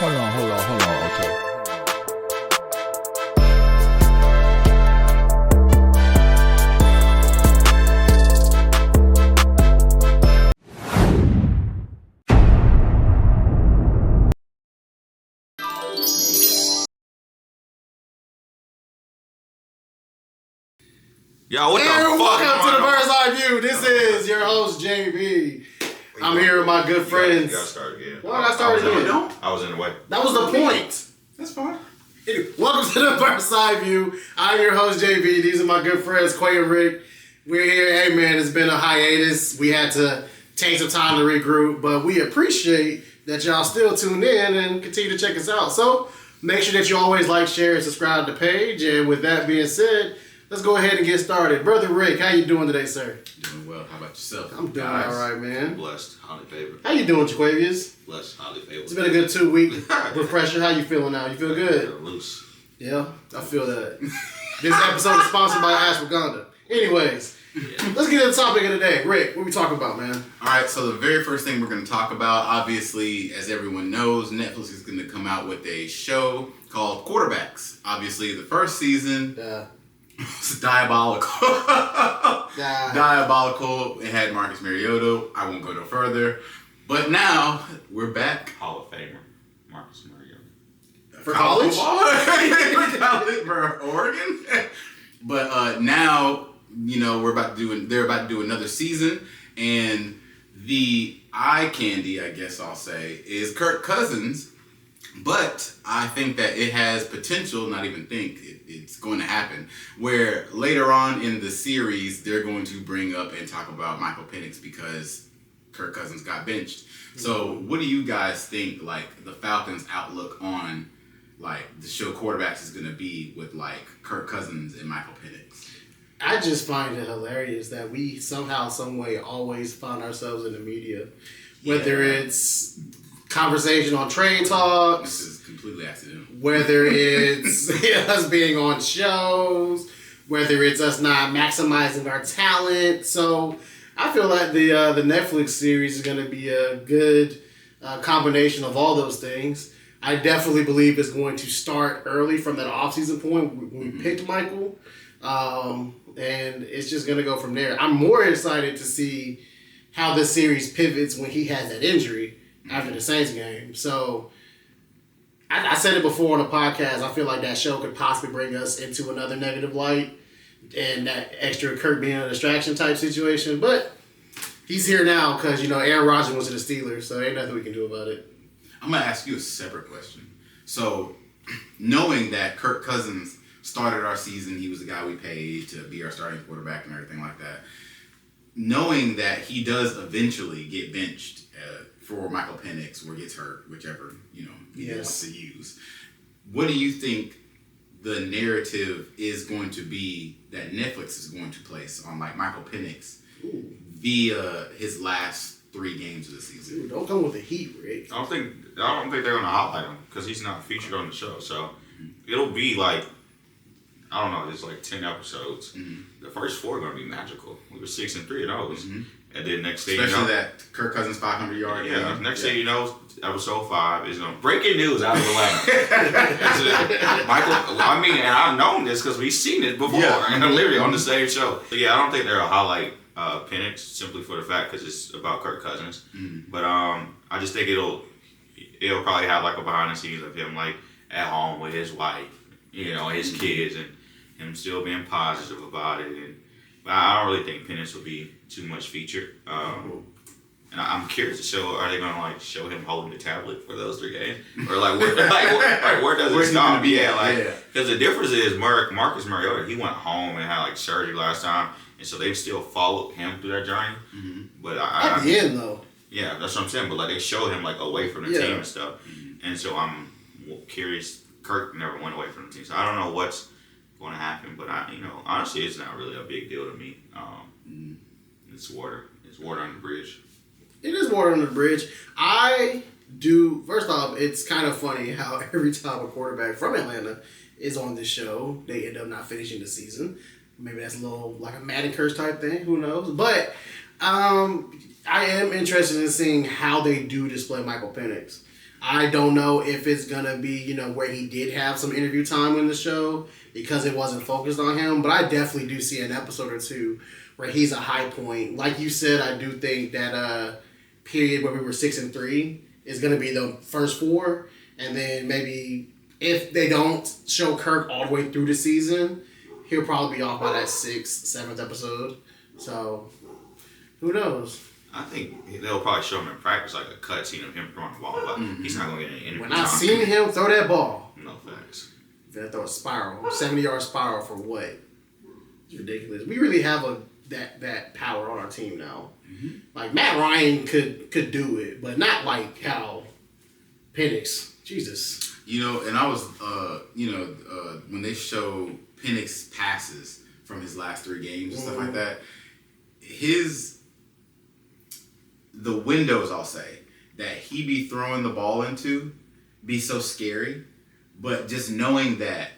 Hold on, Ocho. Yo, what the fuck? Welcome to the Bird's Eye View. This is your host, JB. I'm here with my good friends. You gotta start again. Well, I started again. I was in the way. That was the point. That's fine. Welcome to the Bird's Eye View. I'm your host, JB. These are my good friends, Quay and Rick. We're here. Hey, man, it's been a hiatus. We had to take some time to regroup, but we appreciate that y'all still tune in and continue to check us out. So make sure that you always like, share, and subscribe to the page. And with that being said, let's go ahead and get started. Brother Rick, how you doing today, sir? Doing well. How about yourself? I'm doing all right, man. Blessed, highly favored. How you doing, Jaquavius? Blessed, highly favored. It's been a good 2-week refresher. How you feeling now? You feel good? Loose. Yeah, I feel that. This episode is sponsored by Ashwagandha. Anyways, let's get to the topic of the day. Rick, what we talking about, man? All right, so the very first thing we're going to talk about, obviously, as everyone knows, Netflix is going to come out with a show called Quarterbacks. Obviously, the first season was diabolical. Diabolical. It had Marcus Mariota. I won't go no further. But now, we're back. Hall of Famer, Marcus Mariota. For college? For Oregon. But now, you know, they're about to do another season, and the eye candy, I guess I'll say, is Kirk Cousins. But I think that it has potential, not even think, it's going to happen, where later on in the series, they're going to bring up and talk about Michael Penix because Kirk Cousins got benched. So what do you guys think, like, the Falcons' outlook on, like, the show Quarterbacks is going to be with, like, Kirk Cousins and Michael Penix? I just find it hilarious that we somehow, some way, always find ourselves in the media. Whether it's conversation on trade talks. This is completely accidental. Whether it's us being on shows. Whether it's us not maximizing our talent. So I feel like the Netflix series is going to be a good combination of all those things. I definitely believe it's going to start early from that offseason point when we picked Michael. And it's just going to go from there. I'm more excited to see how the series pivots when he has that injury after the Saints game. So I said it before on the podcast. I feel like that show could possibly bring us into another negative light and that extra Kirk being a distraction type situation. But he's here now because, you know, Aaron Rodgers went to the Steelers, so ain't nothing we can do about it. I'm going to ask you a separate question. So, knowing that Kirk Cousins started our season, he was the guy we paid to be our starting quarterback and everything like that. Knowing that he does eventually get benched for Michael Penix or gets hurt, whichever, you know, he wants to use. What do you think the narrative is going to be that Netflix is going to place on, like, Michael Penix via his last 3 games of the season? Dude, don't come with the heat, Rick. I don't think they're gonna highlight him because he's not featured on the show. So it'll be like, I don't know, it's like 10 episodes. The first 4 are gonna be magical. We were 6-3 of those, and then next thing Especially you know, that Kirk Cousins 500-yard game. Yeah, next thing you know, episode 5 is gonna breaking news out of Atlanta. Michael, I mean, and I've known this because we've seen it before, and literally on the same show. So yeah, I don't think they'll highlight Penix simply for the fact because it's about Kirk Cousins. But I just think it'll probably have like a behind the scenes of him like at home with his wife, you know, his kids, and him still being positive about it. And but I don't really think Penix will be too much featured. And I'm curious to show, are they going to like show him holding the tablet for those 3 games? Or like where does it stop? Because the difference is Marcus Mariota, he went home and had like surgery last time. And so they've still followed him through that journey. But at the end, though. Yeah, that's what I'm saying. But like they showed him like away from the team and stuff. And so I'm curious. Kirk never went away from the team. So I don't know what's going to happen. But honestly, it's not really a big deal to me. It's water. It's water on the bridge. It is water under the bridge. First off, it's kind of funny how every time a quarterback from Atlanta is on this show, they end up not finishing the season. Maybe that's a little like a Madden curse type thing. Who knows? But I am interested in seeing how they do display Michael Penix. I don't know if it's going to be, where he did have some interview time in the show because it wasn't focused on him. But I definitely do see an episode or two where he's a high point. Like you said, I do think that period where we were 6-3 is going to be the first 4. And then maybe if they don't show Kirk all the way through the season, he'll probably be off by that 6th, 7th episode. So, who knows? I think they'll probably show him in practice like a cut scene of him throwing the ball, but he's not going to get any interview When time. I seen him throw that ball. No facts. They'll throw a spiral. 70-yard spiral for what? It's ridiculous. We really have that power on our team now. Mm-hmm. Like, Matt Ryan could do it, but not like how Penix. Jesus. And I was, when they show Penix passes from his last 3 games and stuff like that, the windows, I'll say, that he be throwing the ball into be so scary, but just knowing that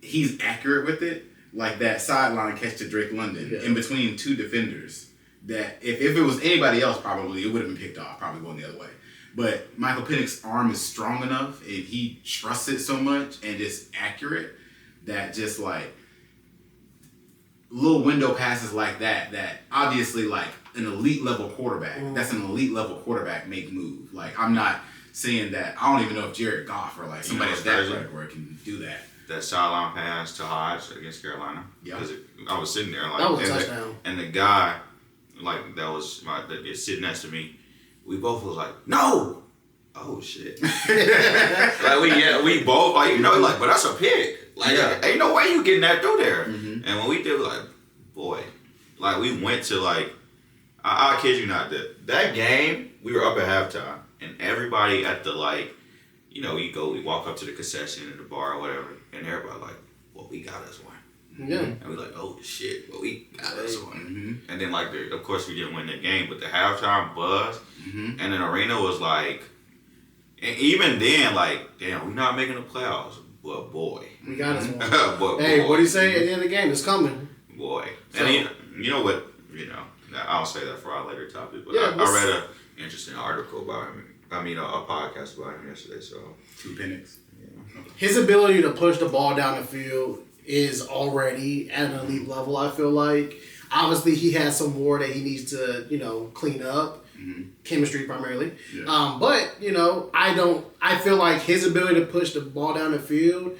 he's accurate with it, like that sideline catch to Drake London in between 2 defenders, that if it was anybody else, probably it would have been picked off, probably going the other way. But Michael Penix's arm is strong enough and he trusts it so much and it's accurate that just like little window passes like that obviously like an elite level quarterback, that's an elite level quarterback make move. Like I'm not saying that, I don't even know if Jared Goff or like somebody at that category can do that. That sideline pass to Hodge against Carolina. Yeah. Because I was sitting there like that was a touchdown. And the guy like that was sitting next to me, we both was like, no! Oh shit. Like we both like, but that's a pick. Like ain't no way you getting that through there. Mm-hmm. And when we did, like, boy, like we went to like, I kid you not, that game, we were up at halftime and everybody at the like, we walk up to the concession in the bar or whatever, and everybody like, well, we got us one. Yeah. And we like, oh shit, well, we got us one. Mm-hmm. And then like, of course we didn't win the game, but the halftime buzz and the arena was like, and even then, like, damn, we're not making the playoffs, but boy. We got us one. But hey, boy, what do you say at the end of the game? It's coming. Boy. So, and you know what, I'll say that for our later topic, but yeah, I read an interesting article about him. A podcast about him yesterday, so. Two Penix. Yeah. His ability to push the ball down the field is already at an elite level, I feel like. Obviously, he has some more that he needs to, clean up. Mm-hmm. Chemistry primarily. Yeah. But, I feel like his ability to push the ball down the field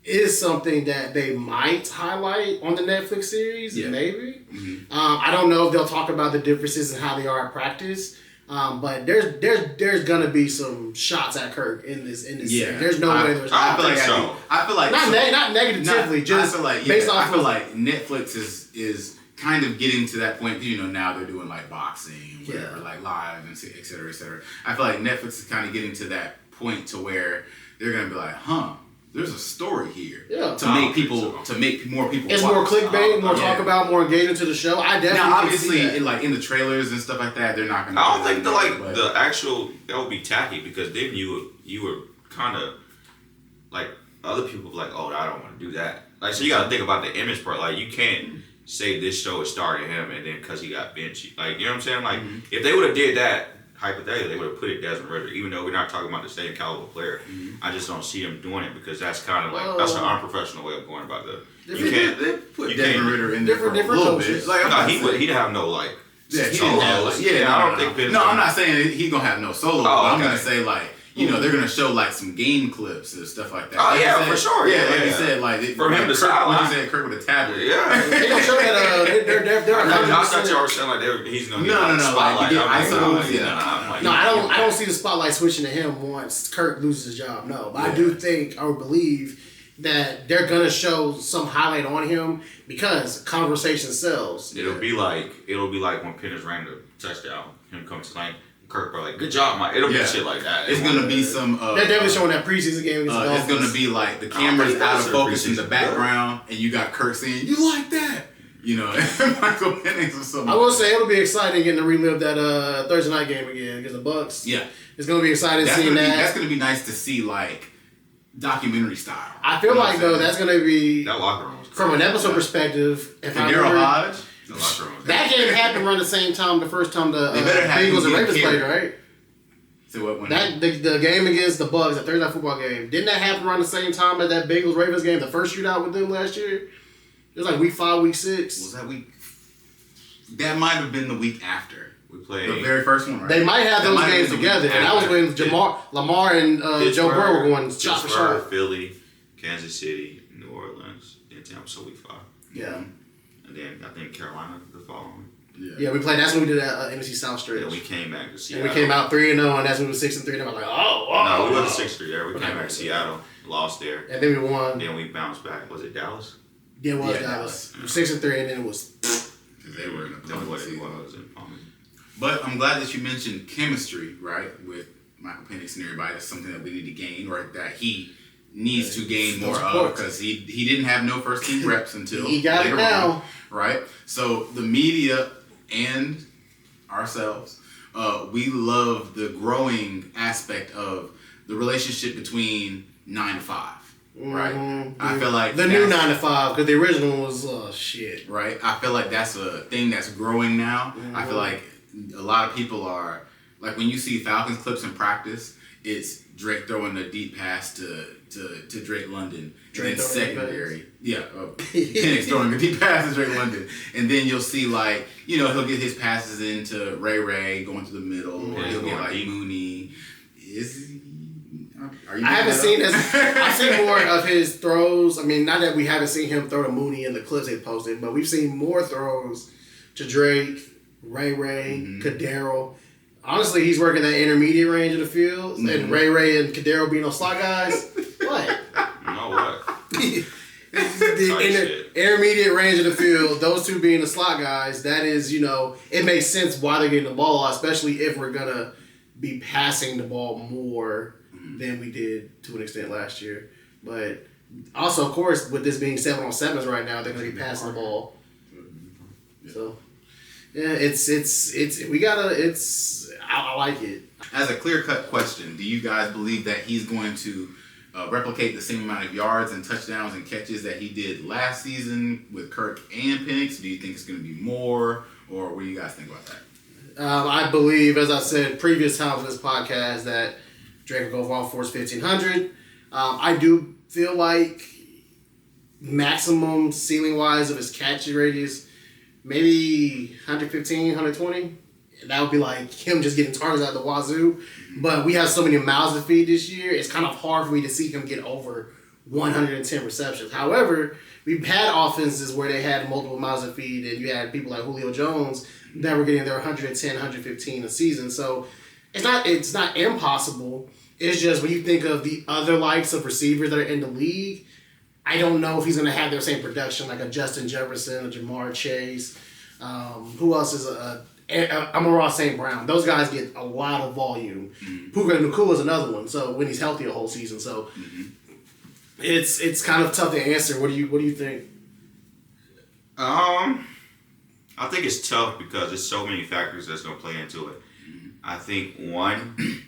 is something that they might highlight on the Netflix series, maybe. Mm-hmm. I don't know if they'll talk about the differences in how they are at practice. But there's gonna be some shots at Kirk in this series. There's no way there's not. I feel like not negatively, just based off. I feel like Netflix is kind of getting to that point. Now they're doing like boxing, and whatever, like live and et cetera, et cetera. I feel like Netflix is kind of getting to that point to where they're gonna be like, there's a story here to make more people. It's watch. More clickbait, more talk about, more engagement to the show. I definitely now obviously in the trailers and stuff like that, they're not gonna. I don't think the actual that would be tacky because then you were kind of like other people like, oh, I don't want to do that. Like, so you got to think about the image part. Like, you can't say this show is starting him and then because he got benched. Like, you know what I'm saying? Like, if they would have did that, hypothetically, they would have put it Desmond Ritter, even though we're not talking about the same caliber player. I just don't see him doing it because that's kind of like, that's an unprofessional way of going about the. They put Desmond Ritter in there for a little bit. Like, no, he'd have no, like, solos. I don't think. No, I'm not saying he's going to have no solo. But I'm going to say, like, they're going to show, like, some game clips and stuff like that. Oh, yeah, for sure. Yeah, like you said, like, from him to sideline. You said Kirk with a tablet. Yeah. They're going to show that, they're I thought y'all were saying, like, he's going to get no, spotlight. No, I don't see the spotlight switching to him once Kirk loses his job. No, but I do think or believe that they're gonna show some highlight on him because conversation sells. It'll be like when Penix ran the touchdown. Him coming to lane, Kirk are like, "Good job, Mike." It'll be shit like that. It's gonna be some. They're definitely showing that preseason game against the Dolphins. It's gonna be like the camera's out of focus in the background, and you got Kirk saying, "You like that." Michael Penix or something. I will say it'll be exciting getting to relive that Thursday night game again against the Bucks. Yeah, it's gonna be exciting seeing that. That's gonna be nice to see, like, documentary style. I feel like though that's gonna be that locker room from an episode perspective. If I remember, Hodge, the locker room. That game happened around the same time. The first time the Bengals and Ravens played, right? To what? When the game against the Bucks, that Thursday night football game, didn't that happen around the same time as that Bengals Ravens game, the first shootout with them last year? It was like week 5, week 6. Was that week? That might have been the week after. We played the very first one, right? They might have those games together. And that was when Lamar and Joe Burrow were going shot for shot. Philly, Kansas City, New Orleans, then Tampa, so week 5. Yeah. And then I think Carolina the following. Yeah, we played. That's when we did that NFC South stretch. Yeah, we came back to Seattle. And we came out 3-0, and that's when we were 6-3. And I was like, No, we wasn't 6-3 there. We came back to Seattle, lost there. And then we won. Then we bounced back. Was it Dallas? Yeah, it was Dallas. 6-3, and then it was. Because they were in the what it was in Palmer. But I'm glad that you mentioned chemistry, right, with Michael Penix and everybody. That's something that we need to gain, or that he needs to gain more of, because he didn't have no first team reps until he got it now, on, right? So the media and ourselves, we love the growing aspect of the relationship between 9 to 5, right? Mm-hmm. I feel like the new 9 to 5, because the original was shit, right? I feel like that's a thing that's growing now. Mm-hmm. I feel like a lot of people are like, when you see Falcons clips in practice, it's Drake throwing a deep pass to Drake London, Drake and then secondary, Penix throwing a deep pass to Drake London, and then you'll see, like, he'll get his passes into Ray going to the middle, or he'll get like Mooney. I haven't seen I've seen more of his throws. I mean, not that we haven't seen him throw to Mooney in the clips they posted, but we've seen more throws to Drake, Ray, Kadero. Honestly, he's working that intermediate range of the field, and Ray and Kadero being those slot guys. What? You know what? the intermediate range of the field, those two being the slot guys, that is, it makes sense why they're getting the ball, especially if we're going to be passing the ball more than we did to an extent last year. But also, of course, with this being 7-on-7s right now, they're going to be passing the ball. So, yeah, I like it. As a clear-cut question, do you guys believe that he's going to replicate the same amount of yards and touchdowns and catches that he did last season with Kirk and Penix? Do you think it's going to be more, or what do you guys think about that? I believe, as I said previous times in this podcast, that Drake will go off for his 1,500. I do feel like maximum ceiling-wise of his catch radius, maybe 115, 120. That would be like him just getting targets out the wazoo. But we have so many mouths to feed this year, it's kind of hard for me to see him get over 110 receptions. However, we've had offenses where they had multiple mouths to feed, and you had people like Julio Jones that were getting their 110, 115 a season. So it's not impossible. It's just when you think of the other likes of receivers that are in the league, I don't know if he's going to have their same production like a Justin Jefferson, a Jamar Chase. Who else is Amon-Ra St. Brown. Those guys get a lot of volume. Puka Nacua is another one. So when he's healthy a whole season, so it's kind of tough to answer. What do you think? I think it's tough because there's so many factors that's gonna play into it. I think one,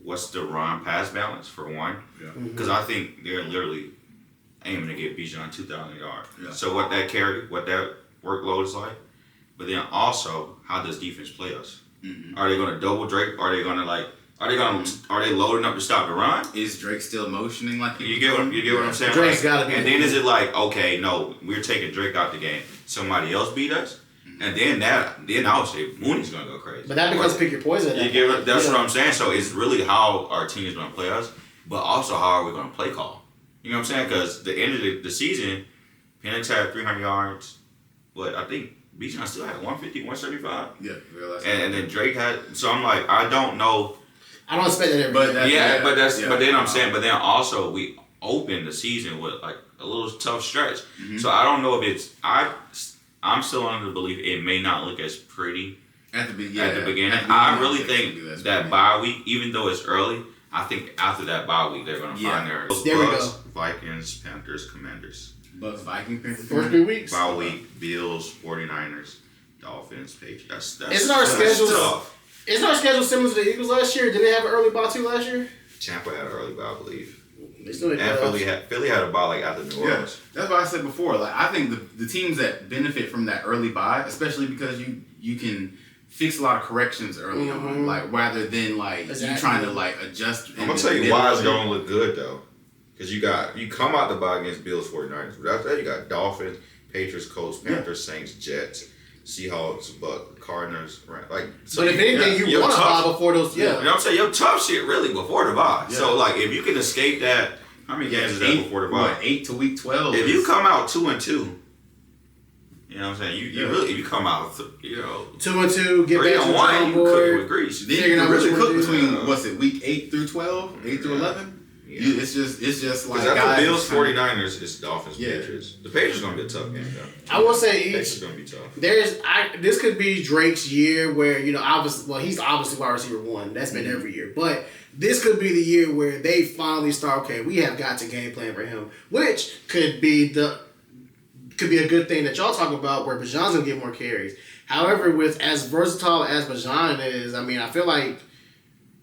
what's the run pass balance for one? Because I think they're literally aiming to get Bijan 2,000 yards. So what that workload is like. But then also, how does defense play us? Are they going to double Drake? Are they going to are they loading up to stop the run? Is Drake still motioning like you get what I'm saying? Drake's got to be. And then is it like, okay, no, we're taking Drake out the game. Somebody else beat us, and then I would say Mooney's going to go crazy. But that becomes pick your poison. That's what I'm saying. So it's really how our team is going to play us, but also how are we going to play call? You know what I'm saying? Because the end of the season, Penix had 300 yards, but I think Bijan still had 150, 175. Yeah. And then Drake had. So I'm like, I don't know. I don't expect that every but then I'm saying, but then also we opened the season with like a little tough stretch. So I don't know if it's. I'm still under the belief it may not look as pretty at the beginning. I really think that bye week, even though it's early, I think after that bye week they're going to find their Bucks, Vikings, Panthers, Commanders. Bucks, Vikings, Panthers. First 3 weeks. Bye week, Bills, 49ers, Dolphins, Patriots. Isn't our schedule similar to the Eagles last year? Did they have an early bye too last year? Tampa had an early bye, I believe. They still and Philly had a bye like after New Orleans. That's what I said before. Like, I think the teams that benefit from that early bye, especially because you can fix a lot of corrections early on, like rather than like you trying to like adjust. I'm gonna tell you why it's gonna look good though, because you come out the bye against Bills, 49ers, but after that you got Dolphins, Patriots, Colts, Panthers, Saints, Jets, Seahawks, Bucks, Cardinals, right? Like, so but if anything, you want to buy before those. Yeah, you know what I'm saying? Your tough shit really before the bye. Yeah. So like, if you can escape that, how many games is that before the bye? 8 to week 12. If you come out 2-2, you know what I'm saying? You really, if you come out, 2-2, get back to the 1, you cook with grease. Then you really cook between week 8 through 12, 8 through 11. Yeah. It's just like after Bills, 49ers, it's Dolphins, Patriots. The Patriots gonna be a tough game though. I will say Patriots gonna be tough. This could be Drake's year where he's obviously wide receiver 1. That's been every year, but this could be the year where they finally start. Okay, we have got to game plan for him, which could be a good thing that y'all talk about where Bijan's gonna get more carries. However, with as versatile as Bijan is, I mean, I feel like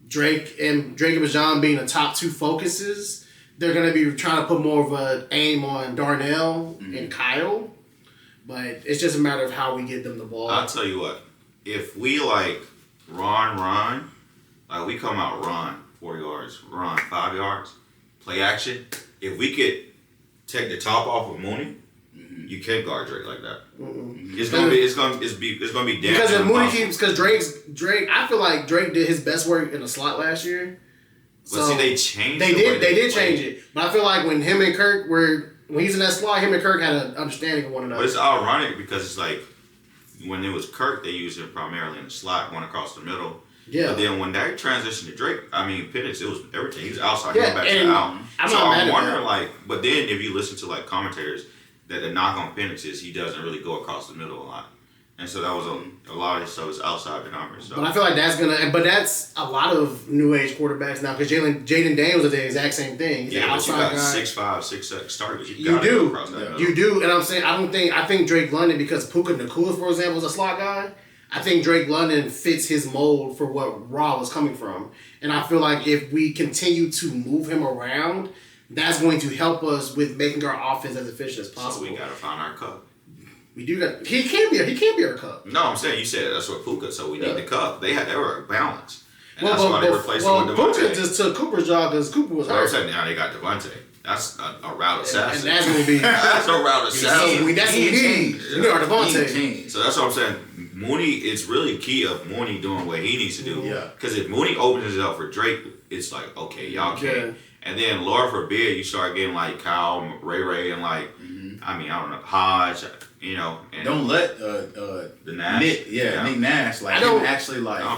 Drake and Bijan being the top 2 focuses, they're going to be trying to put more of an aim on Darnell and Kyle. But it's just a matter of how we get them the ball. I'll tell you what. If we like run, like we come out run 4 yards, run 5 yards, play action. If we could take the top off of Mooney, you can't guard Drake like that. It's gonna be damn. Because if Mooney because Drake, I feel like Drake did his best work in the slot last year. But see, they changed. They did change it. But I feel like when him and Kirk when he's in that slot, him and Kirk had an understanding of one another. But it's ironic because it's like when it was Kirk, they used him primarily in the slot, going across the middle. Yeah. But then when they transitioned to Drake, I mean, Penix, it was everything. He was outside, going back to the out. I'm wondering, like, but then if you listen to like commentators, that the knock on Penix is he doesn't really go across the middle a lot. And so that was a lot of his stuff is outside the numbers. So. But I feel like that's a lot of new age quarterbacks now because Jaden Daniels did the exact same thing. He's but you got 6'5", 6'6" starters. You do. Across that middle. You do, and I'm saying I think Drake London, because Puka Nacua, for example, is a slot guy. I think Drake London fits his mold for what Raw was coming from. And I feel like if we continue to move him around, that's going to help us with making our offense as efficient as possible. So we gotta find our cup. We do got. He can't be our cup. No, I'm saying you said that's what Puka. So we need the cup. They were balanced, and that's why they replaced him with Devontae. Puka just took Cooper's job because Cooper was hurt. I'm saying now they got Devontae. That's a route assassin. And that's gonna be that's a route assassin. That's what we need. We need our Devontae. So that's what I'm saying. Mooney, it's really key of Mooney doing what he needs to do. Yeah. Because if Mooney opens it up for Drake, it's like, okay, y'all can't. And then, Lord forbid, you start getting like Kyle, Ray, and like, I mean, I don't know, Hodge, you know. And don't let the Nash. Nick Nash, like, I don't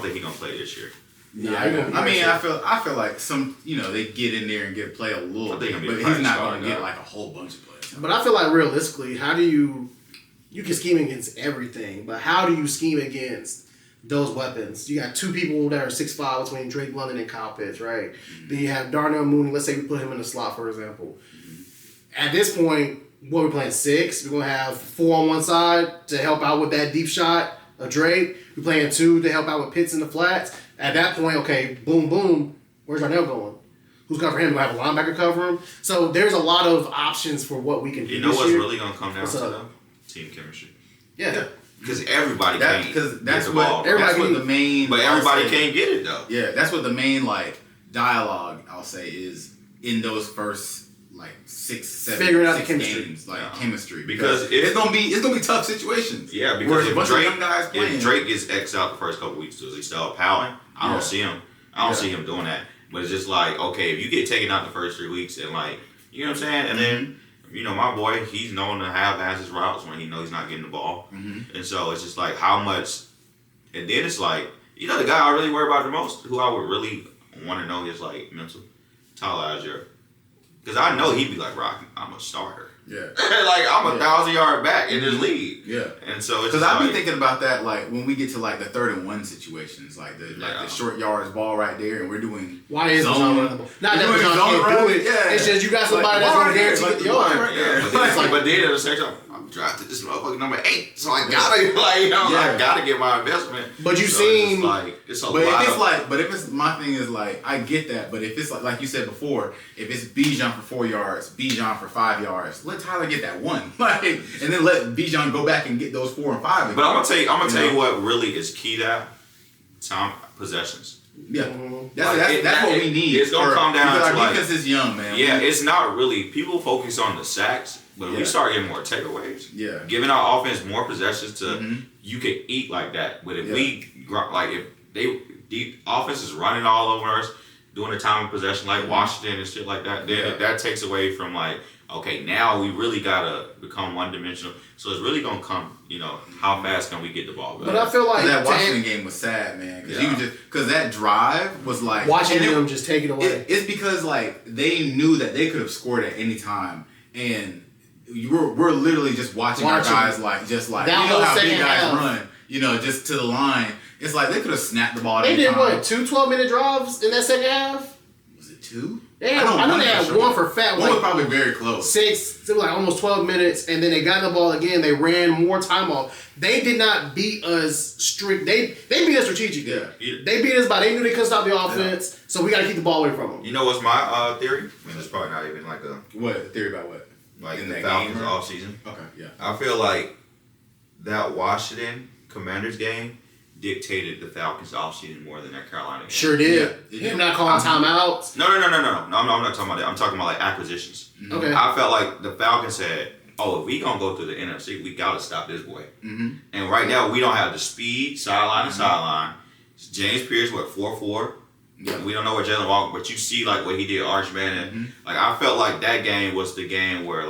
think he's gonna play this year. Yeah, I feel like some, they get in there and play a little bit, but he's not gonna get like a whole bunch of players. But I feel like realistically, how do you can scheme against everything, but how do you scheme against those weapons? You got 2 people that are 6'5" between Drake London and Kyle Pitts, right? Then you have Darnell Mooney. Let's say we put him in the slot, for example. At this point, what we're playing 6. We're gonna have 4 on one side to help out with that deep shot of Drake. We're playing 2 to help out with Pitts in the flats. At that point, okay, boom, boom. Where's Darnell going? Who's covering him? Do we have a linebacker cover him? So there's a lot of options for what we can do. You know what's really gonna come down to though? Team chemistry. Yeah. Because everybody can't because that's what the main. But everybody can't get it though. Yeah, that's what the main like dialogue I'll say is in those first like 6 chemistry. games, like chemistry. Because it's gonna be tough situations. Yeah, because if Drake gets X'd out the first couple weeks, does he still pouting? I don't see him. I don't see him doing that. But it's just like, okay, if you get taken out the first 3 weeks and like, you know what I'm saying, and then. My boy, he's known to have his routes when he knows he's not getting the ball. And so it's just like how much, and then it's like, the guy I really worry about the most, who I would really want to know his like mental, Tyler Algier. Because I know he'd be like, Rock, I'm a starter. Yeah. Like, I'm a 1,000-yard back in this league. Yeah. And so it's because I've been thinking about that, like, when we get to, like, the 3rd and 1 situations, like the short yards ball right there, and we're doing why is Bijan running the ball? Not that Bijan can't do it. Yeah. It's just you got somebody that's going to guarantee the yard. But then at the same time, drafted this motherfucker number 8, so I gotta I gotta get my investment. But you've so seen it's a but lot if it's but if it's my thing is like I get that, but if it's like you said before, if it's Bijan for 4 yards, Bijan for 5 yards, let Tyler get that one, and then let Bijan go back and get those 4 and 5. But I'm gonna tell you what really is key to time possessions. Yeah, that's what we need. It's gonna come down to our defense is young, man. Yeah, it's not really. People focus on the sacks, but we start getting more takeaways. Yeah, giving our offense more possessions to you can eat like that. But if the offense is running all over us, doing the time of possession like Washington and shit like that, then that takes away from okay, now we really gotta become one dimensional. So it's really gonna come, how fast can we get the ball back? But I feel like that Washington game was sad, man, because that drive was like watching them just take it away. It's because they knew that they could have scored at any time, and we're literally just watching our guys how big guys run, just to the line. It's like they could have snapped the ball. They did what 2 12-minute drives in that second half? Was it 2? I know they had one for fat. One was probably very close. 6, it was almost 12 minutes, and then they got the ball again. They ran more time off. They did not beat us strict. They beat us strategically. Yeah. They beat us they knew they couldn't stop the offense, so we got to keep the ball away from them. You know what's my theory? I mean, it's probably not even like a... What? Theory about what? Like in the Falcons offseason. Okay, yeah. I feel like that Washington Commanders game dictated the Falcons offseason more than that Carolina game. Sure did. Yeah. Him not calling timeouts. No. I'm not talking about that. I'm talking about acquisitions. Mm-hmm. Okay. I felt like the Falcons said, if we gonna go through the NFC, we gotta stop this boy. Mm-hmm. And right now we don't have the speed, sideline to sideline. James Pierce, 4-4. Yeah. We don't know what Jalen Walker, but you see what he did, Archman, and I felt like that game was the game where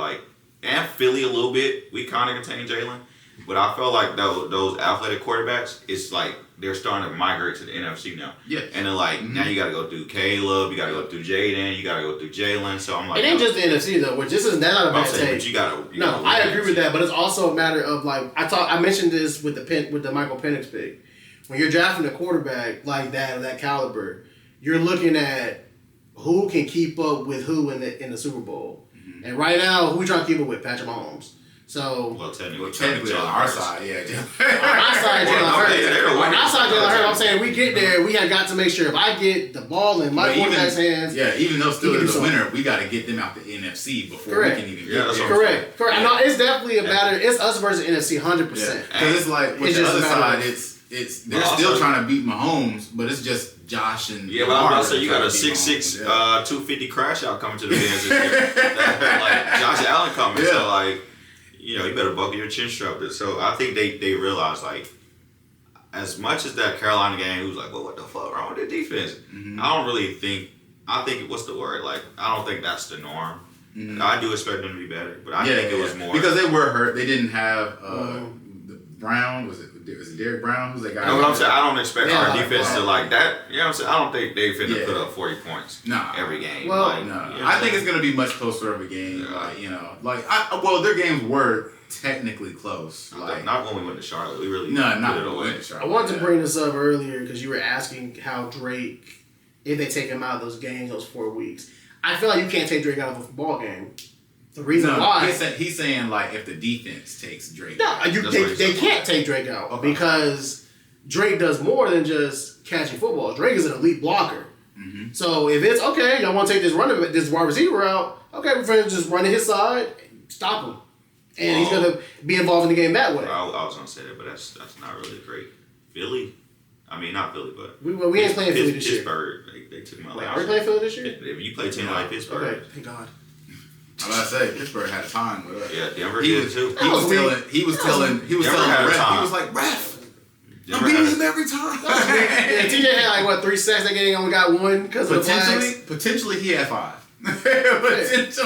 and Philly a little bit, we kind of contained Jalen. But I felt like those athletic quarterbacks, it's they're starting to migrate to the NFC now. Yeah. And then now you got to go through Caleb, you got to go through Jaden, you got to go through Jalen. So I'm like, it ain't just the NFC though, which that's not a bad take. But you got to. No, I agree with that, but it's also a matter of I mentioned this with the Michael Penix pick. When you're drafting a quarterback like that of that caliber, you're looking at who can keep up with who in the Super Bowl. Mm-hmm. And right now, who we trying to keep up with? Patrick Mahomes. So technically on our side, yeah. On our side, Jalen Hurts. On our side, Jalen Hurts. I'm saying we get there. We have got to make sure if I get the ball in my quarterback's hands. Yeah, even though still is the winner, we got to get them out the NFC before we can even get there. Correct. I know it's definitely a matter. It's us versus NFC, 100%. Because it's like with the other side, they're still trying to beat Mahomes, but it's just Josh and but I'm about to say you got a 6'6", 250 crash out coming to the fans this year. Josh Allen coming, so you better buckle your chin strap. So I think they realized as much as that Carolina game, who's well, what the fuck wrong with the defense? Mm-hmm. I don't really think. I think what's the word? I don't think that's the norm. Mm-hmm. I do expect them to be better, but I think it was more because they were hurt. They didn't have Brown. Was it Derek Brown? Who's that guy? You know what I'm saying? I don't expect our defense to that. You know what I'm saying? I don't think they finna put up 40 points every game. Well, no. I think it's gonna be much closer of a game. Their games were technically close. Not when we went to Charlotte. We really not put it away. I wanted to bring this up earlier because you were asking how Drake, if they take him out of those games, those 4 weeks. I feel like you can't take Drake out of a football game. The reason why he's saying if the defense takes Drake out. They can't take Drake out because Drake does more than just catching footballs. Drake is an elite blocker. Mm-hmm. So if it's okay, y'all want to take this wide receiver out, okay, we're going to just run to his side, stop him. And he's going to be involved in the game that way. I was going to say that, but that's not really great. Philly? I mean, not Philly, but... We ain't playing Philly this year. Pittsburgh, they took him out. Are we playing Philly this year? If you play a team like Pittsburgh... Okay, thank God. I'm about to say Pittsburgh had time with us. Yeah, Denver did too. He was telling the ref. He was like, ref, I'm beating him every time. TJ had 3 sacks that game, only got 1 because of the flags. Potentially he had 5. But that's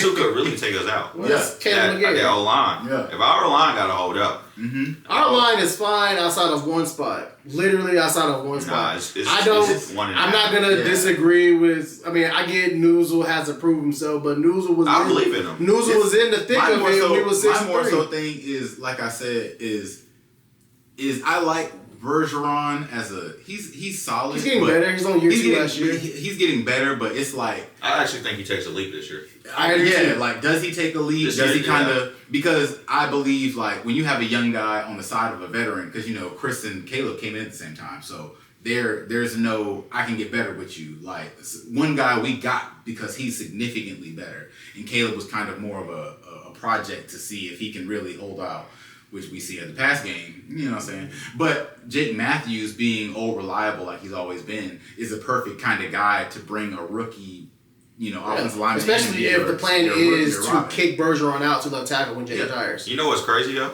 who could really take us out. That O-line. Yeah. If our O-line got to hold up. Mm-hmm. Our line is fine outside of one spot. Literally outside of one spot. I'm not going to disagree with... I mean, I get Newsel has to prove himself, but Newsel was... I believe in him. Newsel was in the thick of it when he was 6'3". My more so thing is, like I said, is I like Bergeron as he's solid. He's getting better. He's on year 2 last year. He's getting better, but it's like I actually think he takes a leap this year. like does he take a leap? Does he kind of because I believe like when you have a young guy on the side of a veteran, because Chris and Caleb came in at the same time, so there's no I can get better with you. Like one guy we got because he's significantly better, and Caleb was kind of more of a project to see if he can really hold out, which we see in the pass game, you know what I'm saying? But Jake Matthews being old reliable like he's always been is a perfect kind of guy to bring a rookie, offensive lineman. Especially if the plan is to kick Bergeron out to left tackle when Jake retires. You know what's crazy though?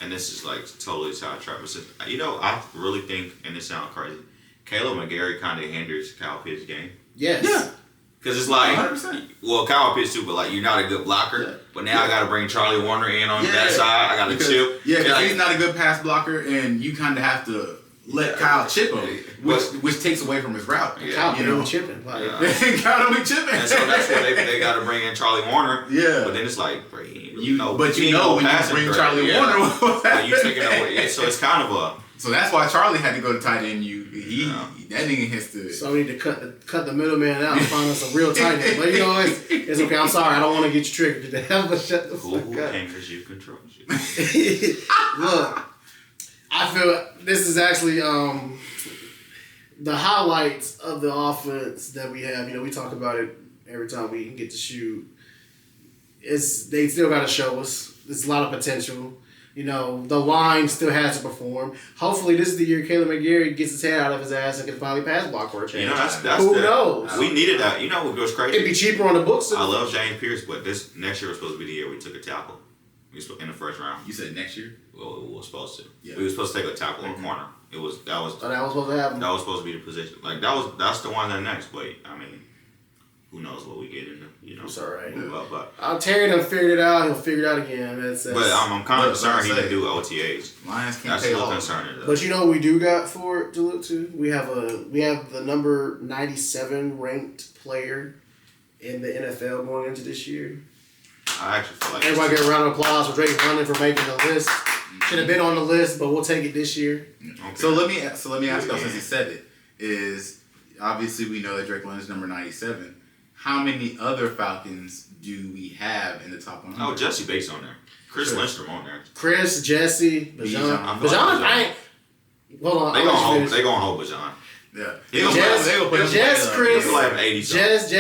And this is like totally sidetracked. I really think, and this sounds crazy, Caleb McGarry kind of hinders Kyle Pitts' game. Yes. Yeah. Because it's like, 100%. well, Kyle Pitts too, but like you're not a good blocker. Yeah. But now I got to bring Charlie Warner in on that side. I got to chip. Yeah, because he's not a good pass blocker, and you kind of have to let Kyle chip him, which takes away from his route. Yeah. Kyle don't be chipping. Kyle don't be chipping. And so that's why they got to bring in Charlie Warner. Yeah. But then it's like, bro, when you bring Charlie Warner, like you taking away. So it's kind of a. So that's why Charlie had to go to tight end. That nigga has to. So we need to cut the middleman out and find us a real tight end. But it's okay. I'm sorry. I don't want to get you triggered today. But shut the fuck up. Because you control you. Look, I feel this is actually the highlights of the offense that we have. We talk about it every time we get to shoot. They still got to show us. There's a lot of potential. The line still has to perform. Hopefully, this is the year Caleb McGarry gets his head out of his ass and can finally pass block for a change. Who knows? We needed that. What goes crazy? It'd be cheaper on the books. I love James Pierce, but this next year was supposed to be the year we took a tackle. We in the first round. You said next year? Well, we were supposed to. Yeah. We were supposed to take a tackle on corner. That was supposed to happen. That was supposed to be the position. Like that's the one that next. But I mean, who knows what we get in the It's all right. But Terry done figured it out. He'll figure it out again. But I'm kind of concerned he didn't do OTAs. Lions can't that's pay still all. concerning. But you know what we do got for it to look to? We have the number 97 ranked player in the NFL going into this year. I actually feel like everybody get a round of applause for Drake running for making the list. Should have been on the list, but we'll take it this year. Okay. So let me ask you, since he said it, is obviously we know that Drake London's number 97. How many other Falcons do we have in the top 100? Oh, Jesse Bates on there. Chris Lindstrom on there. Chris, Jesse, Bajan. I ain't. Hold on. They gonna hold Bajan. Yeah. Jess, Chris, like 80 Jesse,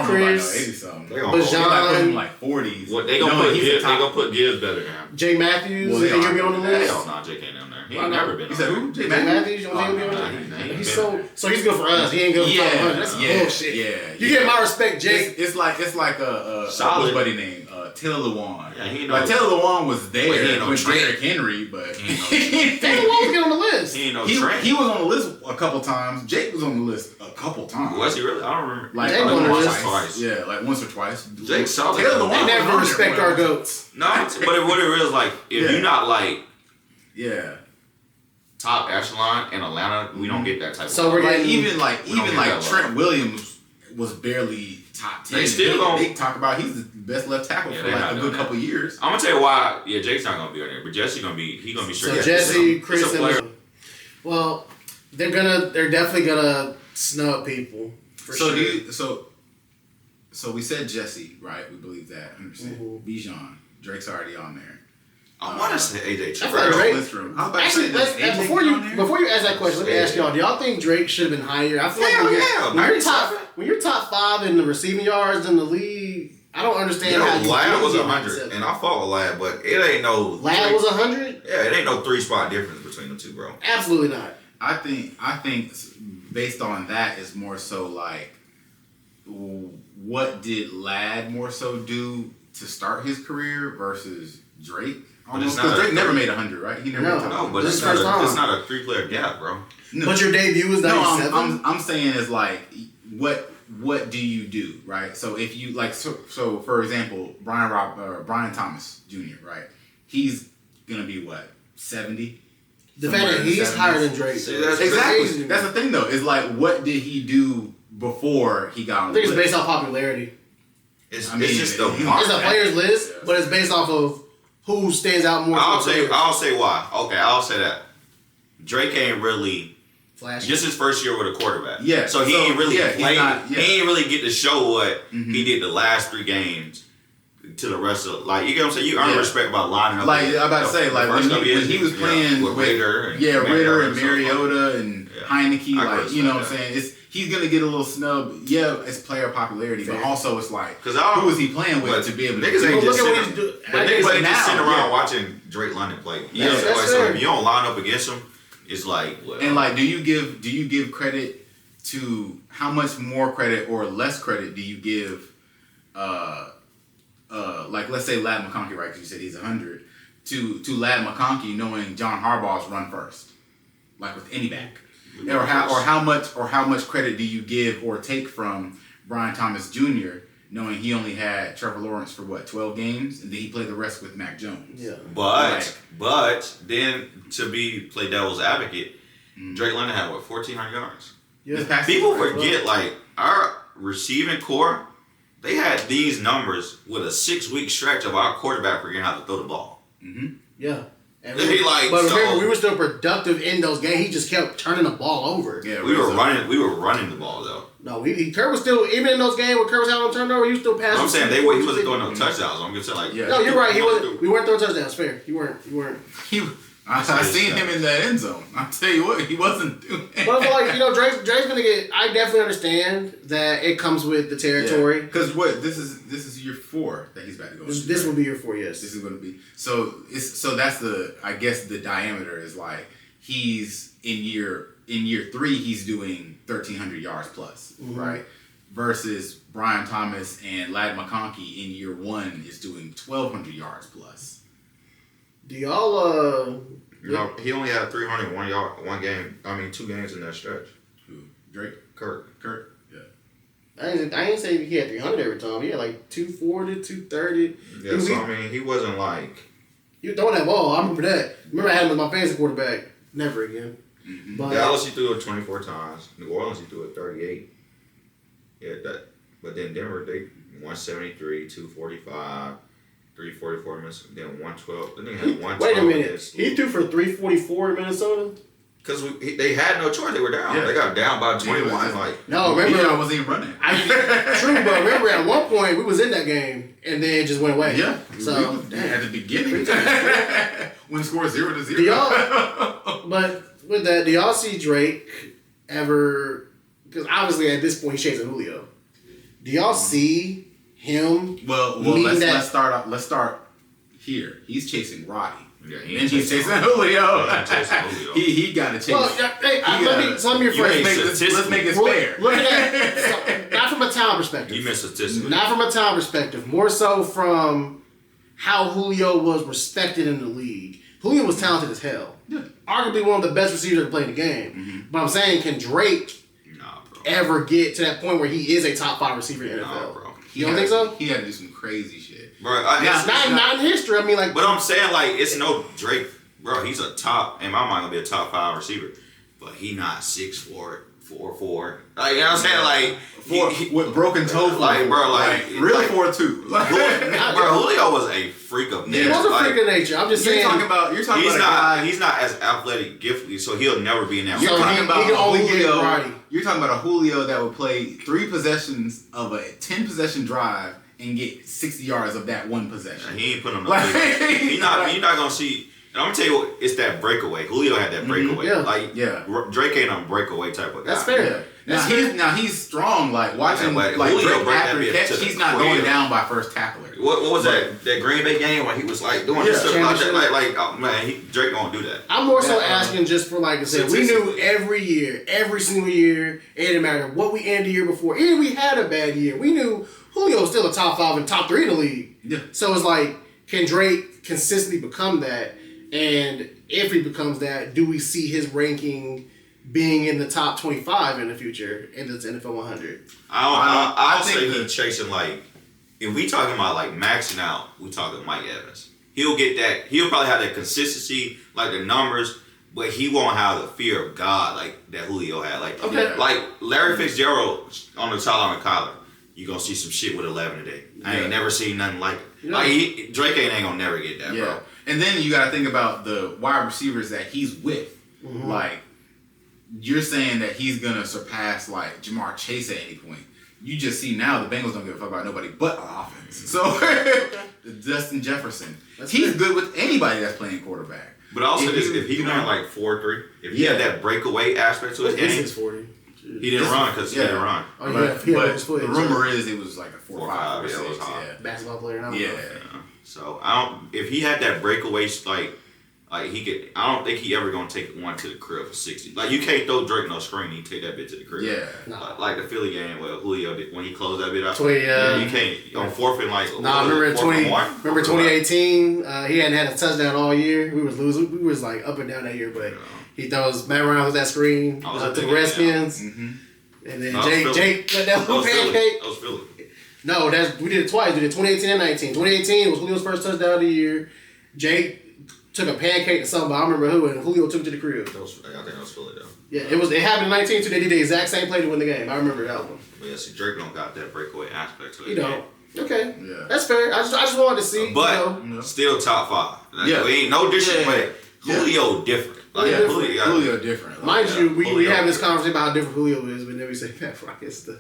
Chris, 80 something. Bajan, like 40s. What they gonna put Gibbs better than him. Jay Matthews, you think he'll be on the list? Hell no, Jake ain't on there. He ain't never been. You said who? Jay Matthews? You don't think he'll be on there? He's so he's good for us. He ain't good for us. That's bullshit. Yeah. You get my respect, Jake. It's like a solid buddy name, Taylor Lewan. Yeah, he like Taylor Lewan was there with Derrick Henry, but Taylor Lewan was get on the list. He ain't no he was on the list a couple times. Jake was on the list a couple times. Was he really? I don't remember. Like once or twice. Yeah, like once or twice. Jake solid. Taylor Lewan. They never respect our goats. No, but what it really is like, if you're not like top echelon in Atlanta, we don't get that type of. So we're getting even like Trent Williams was barely top 10. They talk about he's the best left tackle for like a good couple years. I'm gonna tell you why. Yeah, Jake's not gonna be on there, but Jesse's gonna be. He's gonna be straight. So Jesse, Chris, and well, they're definitely gonna snub people. For sure. So we said Jesse, right? We believe that 100%. Bijan, Drake's already on there. I want to say AJ Trevor. Actually, before you ask that question, let me ask y'all: do y'all think Drake should have been higher? I feel like when you're top 5 in the receiving yards in the league, I don't understand how. Lad was 100, and I fought with Lad, but it ain't no. Lad was 100. Yeah, it ain't no 3-spot difference between the two, bro. Absolutely not. I think based on that is more so like, what did Lad more so do to start his career versus Drake? Because Drake never made 100, right? He never. No, but it's not a 3-player gap, bro. No. But your debut was 97. I'm saying is like, what do you do, right? So if you like, so for example, Brian Thomas Jr., right? He's gonna be what, 70? The fact that he's higher than Drake. Exactly. That's the thing, though. Is like, what did he do before he got on the list? I think it's based off popularity. It's just the it's a player's list, but it's based off of who stands out more. I'll say why. Okay, I'll say that. Drake ain't really. Flash. Just his first year with a quarterback. Yeah. So he ain't really played. He He ain't really get to show what he did the last 3 games to the rest of. Like, you get what I'm saying? You earn respect by lining up. Like, I'm about to say, like, when he was playing with Ritter and Ritter and Mariota and Heineke, like, you know what I'm saying? He's going to get a little snub. Yeah, it's player popularity, but also it's like, who is he playing with to be able to niggas ain't just sitting around watching Drake London play. You know, so if you don't line up against him, it's like, well. And like, do you give credit to how much more credit or less credit do you give, like, let's say Ladd McConkey, right? Because you said he's 100 to Ladd McConkey knowing John Harbaugh's run first, like with any back, or how much credit do you give or take from Brian Thomas Jr. knowing he only had Trevor Lawrence for 12 games, and then he played the rest with Mac Jones. Yeah. But then to play devil's advocate, Drake London had 1,400 yards. Yeah. People forget like our receiving core, they had these numbers with a 6-week stretch of our quarterback forgetting how to throw the ball. Mm-hmm. Yeah. And but remember, we were still productive in those games. He just kept turning the ball over. Yeah, we were running the ball though. No, Kurt was still, even in those games where Kurt was having turnover, he was still passing. I'm saying he wasn't throwing no touchdowns. I'm just saying like, no, you're right. We weren't throwing touchdowns. Fair. You weren't. I seen him in that end zone. I'll tell you what, he wasn't doing. But I feel like, Drake's gonna get. I definitely understand that it comes with the territory. Because this is year 4 that he's about to go. This will be year 4, yes. This is going to be so that's the diameter is like he's in year 3 he's doing 1,300 yards plus, right? Versus Brian Thomas and Ladd McConkey in year 1 is doing 1,200 yards plus. Do y'all he only had 301 yards 2 games in that stretch. Who? Drake? Kurt. Yeah. I ain't saying he had 300 every time. He had like 240, 230. Yeah, he wasn't like. He was throwing that ball. I remember that. I had him as my fantasy quarterback. Never again. Mm-hmm. But Dallas, he threw it 24 times. New Orleans, he threw it 38. Yeah, but then Denver, they 173, 245. 344 minutes, then 112. Then they had 112. Wait a minute. He threw for 344 in Minnesota? Because they had no choice. They were down. Yeah. They got down by 21. No, remember. I wasn't even running. True, but remember at one point we was in that game and then it just went away. Yeah. So at the beginning. When score 0-0. But with that, do y'all see Drake ever? Because obviously at this point he's chasing Julio. Do y'all see him? Well, let's start here. He's chasing Roddy. Yeah, and he's chasing Julio. He got to chase. Well, let me rephrase. Let's make it fair. Look at that. Not from a talent perspective. You missed statistically. Not from a talent perspective. More so from how Julio was respected in the league. Julio was talented as hell. Yeah. Arguably one of the best receivers to play the game. Mm-hmm. But I'm saying, can Drake ever get to that point where he is a top 5 receiver in the NFL? Bro. You don't think so? He had to do some crazy shit. Bro, not in history. I mean, like. But I'm saying, like, it's no Drake. Bro, he's a top, in my mind, gonna be a top 5 receiver. But he not 6'4", 4'4". Like, you know what I'm saying? Like, with broken toe. Like, bro, like. Really 4'2". Bro, Julio was a freak of nature. He was a freak of nature. I'm just saying. You're talking about a guy. He's not as athletic gifted, so he'll never be in that. You're talking about Julio. You're talking about a Julio that would play 3 possessions of a 10-possession drive and get 60 yards of that one possession. He ain't putting on the You're not gonna see. And I'm gonna tell you what, it's that breakaway. Julio had that breakaway. Drake ain't a breakaway type of guy. That's fair. Now he's strong. Like watching like Drake after catch, he's not going down by first tackler. What was that Green Bay game when he was like doing stuff like that? Like oh, man, Drake don't do that. I'm more so asking just for like I said, we knew every year, every single year, it didn't matter what we ended the year before. Even we had a bad year, we knew Julio was still a top 5 and top 3 in the league. Yeah. So it's like, can Drake consistently become that? And if he becomes that, do we see his ranking being in the top 25 in the future in the NFL 100? I think he's chasing like, if we talking about like maxing out, we talking Mike Evans. He'll get that. He'll probably have that consistency, like the numbers, but he won't have the fear of God like that Julio had. Like Larry Fitzgerald on the sideline with Kyler. You gonna see some shit with 11 today. I ain't never seen nothing like it. Yeah. Like Drake ain't gonna never get that, bro. And then you got to think about the wide receivers that he's with. Mm-hmm. Like, you're saying that he's gonna surpass like Jamar Chase at any point. You just see now the Bengals don't give a fuck about nobody but offense. So Justin Jefferson, he's good with anybody that's playing quarterback. But also, if he ran like 4.3, if he had that breakaway aspect to his game, 640. he didn't run because he didn't run. Oh, but the rumor is it was like a 4.5 or 6. Yeah. Basketball player now. Yeah. So I don't. If he had that breakaway, like he could. I don't think he ever gonna take one to the crib for 60. Like you can't throw Drake no screen. He take that bit to the crib. Yeah. No. Like the Philly game where Julio did when he closed that bit out. You can't on fourth and like. Remember 2018? He hadn't had a touchdown all year. We was losing. We was like up and down that year, but he throws Matt around with that screen to the Redskins, and then Jake let that little pancake. That was Philly. No, we did it twice. We did 2018 and 19. 2018 was Julio's first touchdown of the year. Jake took a pancake to somebody, I don't remember who, and Julio took it to the crib. I think that was Philly though. Yeah, it happened in 19 too. They did the exact same play to win the game. I remember that one. But yeah, see, Drake don't got that breakaway aspect to it. He don't. Okay. Yeah. That's fair. I just wanted to see. But still top 5. Like, we ain't no disrespect. Julio different. Like, Julio different. Mind you, we have this conversation about how different Julio is, but then we say Pat Frock is the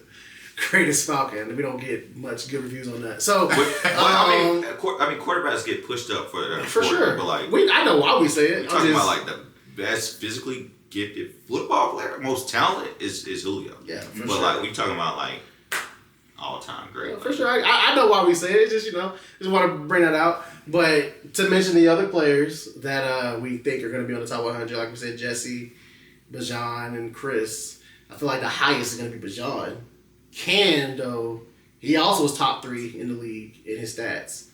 greatest Falcon. We don't get much good reviews on that. So, I mean, quarterbacks get pushed up for sure. But like, I know why we say it. We're talking about like the best physically gifted football player, most talented is Julio. Yeah, but like we talking about like all time great. Yeah, for sure. I know why we say it. It's just just want to bring that out. But to mention the other players that we think are going to be on the top 100, like we said, Jesse, Bajan, and Chris. I feel like the highest is going to be Bajan. Ken, though, he also was top 3 in the league in his stats.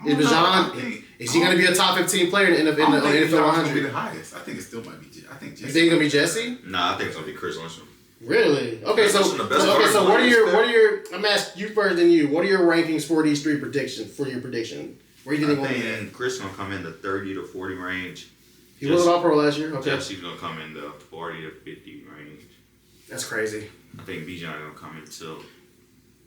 Is Bajan? Is he going to be a top 15 player in the NFL 100? Going to be the highest. I think it still might be. I think Jesse. You think it's going to be Jesse? Nah, I think it's going to be Chris Lindstrom. Really? Okay, so what are your? I'm asking you first than you. What are your rankings for these 3 predictions? For your prediction, where do you think? I think Chris gonna come in the 30 to 40 range. He was All Pro last year. Okay. Jesse's gonna come in the 40 to 50 range. That's crazy. I think Bijan gonna come in till